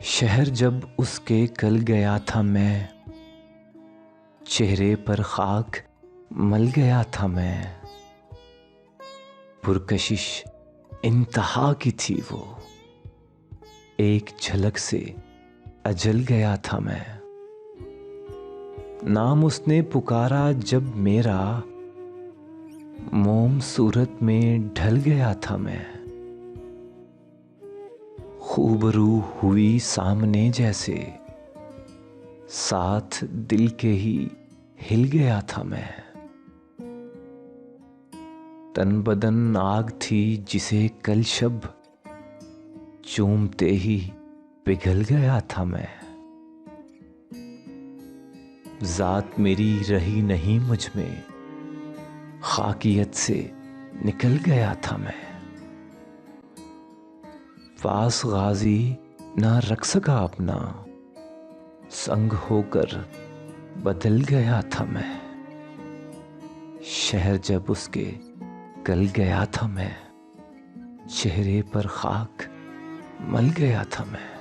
शहर जब उसके कल गया था मैं, चेहरे पर खाक मल गया था मैं। पुरकशिश इंतहा की थी वो, एक झलक से अजल गया था मैं। नाम उसने पुकारा जब मेरा, मोम सूरत में ढल गया था मैं। खूबरू हुई सामने जैसे, साथ दिल के ही हिल गया था मैं। तन बदन आग थी जिसे कल शब, चूमते ही पिघल गया था मैं। जात मेरी रही नहीं मुझ में, खाकियत से निकल गया था मैं। पास गाजी ना रख सका अपना, संग होकर बदल गया था मैं। शहर जब उसके कल गया था मैं, चेहरे पर खाक मल गया था मैं।